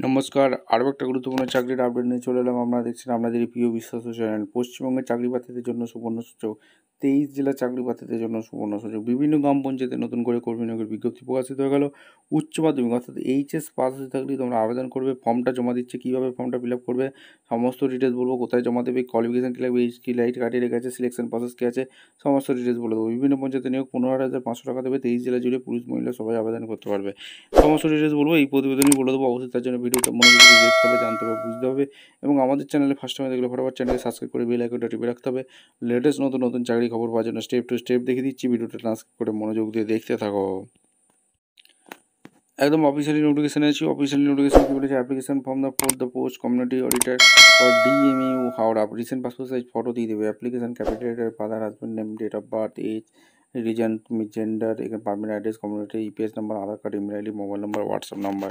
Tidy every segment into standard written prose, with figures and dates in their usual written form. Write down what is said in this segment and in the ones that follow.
নমস্কার, আরও একটা গুরুত্বপূর্ণ চাকরির আপডেট নিয়ে চলে এলাম। আপনারা দেখছেন আপনাদের প্রিয় বিশ্বস্ত চ্যানেল। পশ্চিমবঙ্গের চাকরি প্রার্থীদের জন্য সুবর্ণ সুযোগ। 23 জেলার চাকরি প্রার্থীদের জন্য সুবর্ণ সুযোগ। বিভিন্ন গ্রাম পঞ্চায়েতে নতুন করে কর্মী নিয়োগের বিজ্ঞপ্তি প্রকাশিত হয়ে গেল। উচ্চ মাধ্যমিক অর্থাৎ এইচএস পাস হয়ে থাকলেই তোমরা আবেদন করবে। ফর্মটা জমা দিচ্ছে, কীভাবে ফর্মটা ফিল আপ করবে সমস্ত ডিটেলস বলবো। কোথায় জমা দেবে, কোয়ালিফিকেশান কী লাগবে, এইচ কি লাইট কাটিয়ে রেখে আছে, সিলেকশন প্রসেস কী আছে, সমস্ত ডিটেলস বলে দেবো। বিভিন্ন পঞ্চায়েতে নিয়োগ 15,500 টাকা দেবে। 23 জেলা জুড়ে পুরুষ মহিলা সবাই আবেদন করতে পারবে। সমস্ত ডিটেলস বলবো, এই প্রতিবেদনই বলে দেবো। অবশ্যই তার জন্য ভিডিওটা মনোযোগ দিয়ে দেখতে হবে, জানতে হবে, বুঝতে হবে। এবং আমাদের চ্যানেলে ফার্স্ট টাইম দেখলে ফটাফট চ্যানেলকে সাবস্ক্রাইব করে বেল আইকনটা টিপে রাখতে হবে। লেটেস্ট নতুন নতুন চাকরি খবর পাওয়ার জন্য স্টেপ টু স্টেপ দেখিয়ে দিচ্ছি। ভিডিওটা ট্রান্সক্রিপ্ট করে মনোযোগ দিয়ে দেখতে থাকো। একদম অফিসিয়ালি নোটিফিকেশন আছে। অফিসিয়ালি নোটিফিকেশন কী বলেছে, application form for the post community auditor for DMU Howrah. Recent passport size photo দিয়ে দেবে। Application capital letter, father, husband name, date of birth, age, reason, gender, এখানে permanent address, community, EPS number, Aadhaar card, email ID, mobile number, WhatsApp number.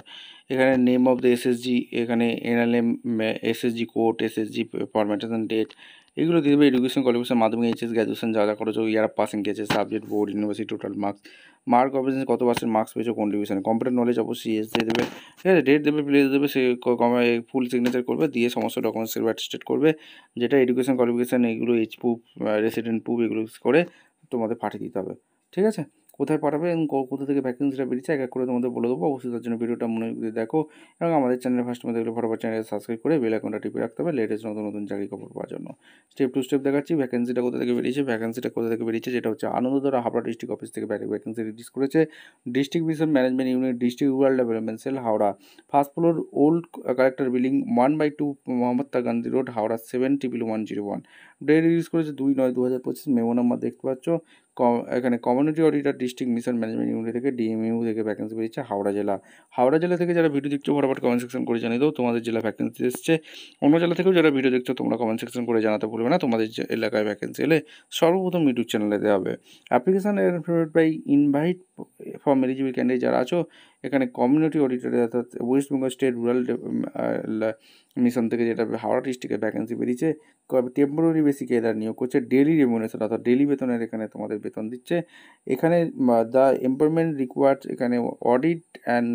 এখানে name of the SSG, এখানে NLM, SSG code, SSG formation date, এগুলো দিয়ে দেবে। Education qualification মাধ্যমিক, HS, graduation যা যা করেছো, ইয়ার অফ পাসিং গেছে, subject, board, university, total marks, mark অফিসেন্স কত পার্সেন্ট মার্কস পেয়েছো, কোন ডিভিশনে, কম্পিউটার নলেজ অবশ্যই এস দিয়ে দেবে। ঠিক আছে, ডেট দেবে, প্লেস দেবে, সে ফুল সিগনেচার করবে, দিয়ে সমস্ত ডকুমেন্টস অ্যাটেস্টেড করবে, যেটা এডুকেশন কোয়ালিফিকেশান, এগুলো এইচ প্রুফ, রেসিডেন্ট প্রুফ, এগুলো করে তোমাদের পাঠিয়ে দিতে হবে। ঠিক আছে, কোথায় পাঠাবে এবং কোথা থেকে ভ্যাকেন্সিটা বেরিয়েছে এক এক করে তোমাদের বলে দেবো। অবশ্যই তার জন্য ভিডিওটা মনোযোগ দিয়ে দেখো এবং আমাদের চ্যানেলে ফার্স্ট টাইম দেখলে ফটোফট চ্যানেলে সাবস্ক্রাইব করে বেল আইকনটা টিপে রাখতে হবে লেটেস্ট নতুন নতুন চাকরি খবর পাওয়ার জন্য। স্টেপ টু স্টেপ দেখাচ্ছি। ভ্যাকেন্সিটা কোথা থেকে বেরিয়েছে, যেটা হচ্ছে আনন্দধারা হাবড়া ডিস্ট্রিক্ট অফিস থেকে ভ্যাকেন্সি রিলিজ করেছে। District mission management unit, district rural development cell, Howrah. First floor, old collector building, 1/2 Mahatma Gandhi road, Howrah 7000101। Date release করেছে 2/9/2025। মেমো নাম্বার দেখতে পাচ্ছ। এখানে community auditor, district mission management unit থেকে ডিএমইউ থেকে ভ্যাকেন্সি বেরিয়েছে হাওড়া জেলা। হাওড়া জেলা থেকে যারা ভিডিও দেখছো ফটাফট কমেন্ট সেকশন করে জানিয়ে দাও তোমাদের জেলা ভ্যাকেন্সি এসছে। অন্য জেলা থেকেও যারা ভিডিও দেখছো তোমরা কমেন্ট সেকশন করে জানাতে ভুলবে না তোমাদের যে এলাকায় ভ্যাকেন্সি এলে সর্বপ্রথম ইউটিউব চ্যানেলে দেওয়া হবে। Application by invite for eligible candidate যারা আছো, এখানে কমিউনিটি অডিটর অর্থাৎ West Bengal state rural mission থেকে যেটা হাওড়া ডিস্ট্রিক্টে ভ্যাকেন্সি বেরিয়েছে। টেম্পোরারি বেসিকে এরা নিয়োগ করছে। ডেলি রেমুনেশন অর্থাৎ ডেলি বেতনের এখানে তোমাদের বেতন দিচ্ছে। এখানে দ্য এমপ্লয়মেন্ট রিকোয়ার্ড, এখানে audit and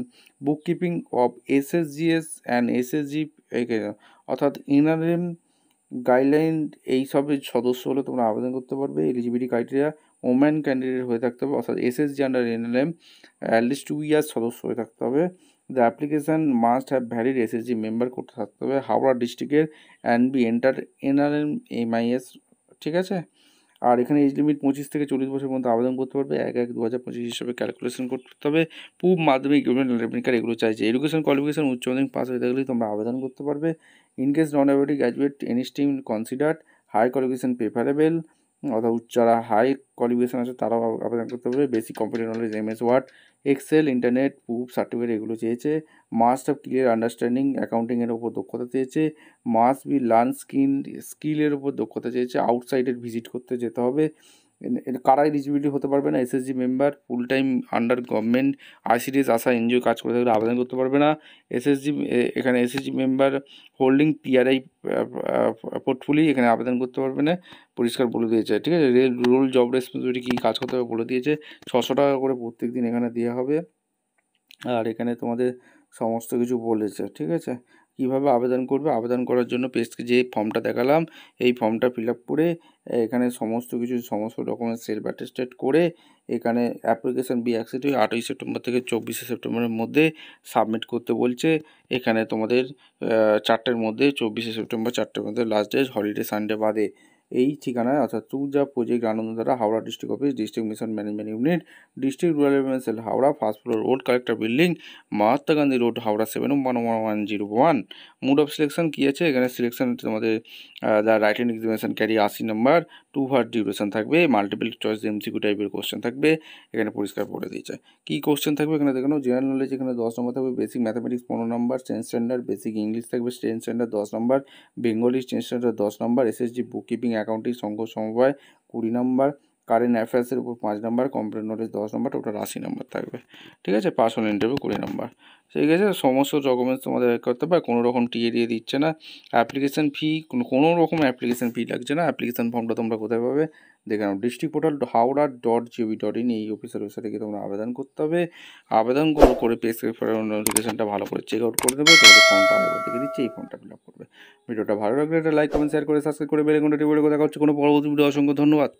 bookkeeping of এসএসজিএস অ্যান্ড এসএসজি, অর্থাৎ ইনারেম গাইডলাইন এইসবের সদস্য হলে তোমরা আবেদন করতে পারবে। এলিজিবিলিটি ক্রাইটেরিয়া, ওম্যান ক্যান্ডিডেট হয়ে থাকতে হবে অর্থাৎ SSG under NLM at least 2 years সদস্য হয়ে থাকতে হবে। The application must have valid SSG member করতে থাকতে হবে হাওড়া ডিস্ট্রিক্টের and be enter NRM MIS. ঠিক আছে, আর এখানে এজ লিমিট 25 থেকে 40 বছর পর্যন্ত আবেদন করতে পারবে। 1/1/2025 হিসাবে ক্যালকুলেশন করতে হবে। পূব মাধ্যমিক রেমিকার এগুলো চাইছে। এডুকেশন কোয়ালিফিকেশন উচ্চ মাধ্যমিক পাস হয়ে থাকলেই তোমরা আবেদন করতে পারবে। In case non ability graduate any stream considered, high qualification preferable, অর্থাৎ যারা হাই কোয়ালিফিকেশন আছে তারাও আবেদন করতে পারবে। Basic computer knowledge, MS Word, Excel, internet, proof, certificate এগুলো চেয়েছে। মাস্ট অফ ক্লিয়ার আন্ডারস্ট্যান্ডিং অ্যাকাউন্টিংয়ের ওপর দক্ষতা চেয়েছে। মাস্ট বি লার্ন স্কিলের ওপর দক্ষতা চেয়েছে। আউটসাইডের ভিজিট করতে যেতে হবে। কারা এলিজিবিলিটি হতে পারবে না, SSG member, full time under government ICDS ASHA NGO কাজ করে থাকলে আবেদন করতে পারবে না। এখানে SSG member holding PRI portfolio এখানে আবেদন করতে পারবে না, পরিষ্কার বলে দিয়েছে। ঠিক আছে, রোল জব রেসপন্সিবিলিটি কী কাজ করতে হবে বলে দিয়েছে। 600 টাকা করে প্রত্যেক দিন এখানে দেওয়া হবে। আর এখানে তোমাদের সমস্ত কিছু বলেছে। ঠিক আছে, কীভাবে আবেদন করবে, আবেদন করার জন্য পেজকে যে ফর্মটা দেখালাম এই ফর্মটা ফিল আপ করে এখানে সমস্ত ডকুমেন্টস সেলফ অ্যাটেস্টেড করে এখানে অ্যাপ্লিকেশান বি অ্যাকসেপ্টেড 8ই সেপ্টেম্বর থেকে 24শে সেপ্টেম্বরের মধ্যে সাবমিট করতে বলছে। এখানে তোমাদের 4টের মধ্যে, 24শে সেপ্টেম্বর 4টের মধ্যে লাস্ট ডে, হলিডে সানডে বাদে। এই ঠিকানায় অর্থাৎ চুজা project Anandadhara Howrah district office, district mission management unit, district rural development cell Howrah, first floor, old collector building, Mahatma Gandhi road, Howrah 711101। Mode of selection কী আছে, এখানে সিলেকশন তোমাদের the writing examination carry 80 number, 2 hour duration থাকবে, মাল্টিপল চয়েস এমসিকিউ টাইপের question থাকবে। এখানে পরিষ্কার বলে দিয়েছে কী কোশ্চেন থাকবে। এখানে দেখানো জেনারেল নলেজ এখানে 10 নম্বর থাকবে, বেসিক ম্যাথামেটিক্স 15 নম্বর, টেন্থ স্ট্যান্ডার্ড, বেসিক ইংলিশ থাকবে টেন্থ স্ট্যান্ডার্ড 10 নম্বর, বেঙ্গলি টেন্থ স্ট্যান্ডার্ড 10 নম্বর, এসএসজি বুক কিপিং অ্যাকাউন্টিং সংঘ সমবায় 20 নম্বর, কারেন্ট অ্যাফেয়ার্সের উপর 5 number, complain notice 10 number, total 80 number থাকবে। ঠিক আছে, পার্সোনাল ইন্টারভিউ 20 নাম্বার। ঠিক আছে, সমস্ত ডকুমেন্টস তোমাদের করতে হবে, কোনো রকম টিএ দিয়ে দিচ্ছে না। অ্যাপ্লিকেশান ফি কোনো রকম অ্যাপ্লিকেশান ফি লাগছে না। অ্যাপ্লিকেশান ফর্মটা তোমরা কোথায় পাবে দেখে নাও, ডিস্ট্রিক্ট পোর্টাল haura.gov.in এই অফিসের ওয়েবসাইটে গিয়ে তোমরা আবেদন করতে হবে। আবেদন করে পে নোটিফিকেশানটা ভালো করে চেক আউট করে দেবে, তোমাদের ফর্মটা আগে দেখে দিচ্ছি, এই ফর্মটা ফিল আপ করবে। ভিডিওটা ভালো লাগলে একটা লাইক কমেন্ট শেয়ার করে সাবস্ক্রাইব করে বেল আইকনটা টিপে দেখা হচ্ছে কোনো পরবর্তী ভিডিও। অসংখ্য ধন্যবাদ।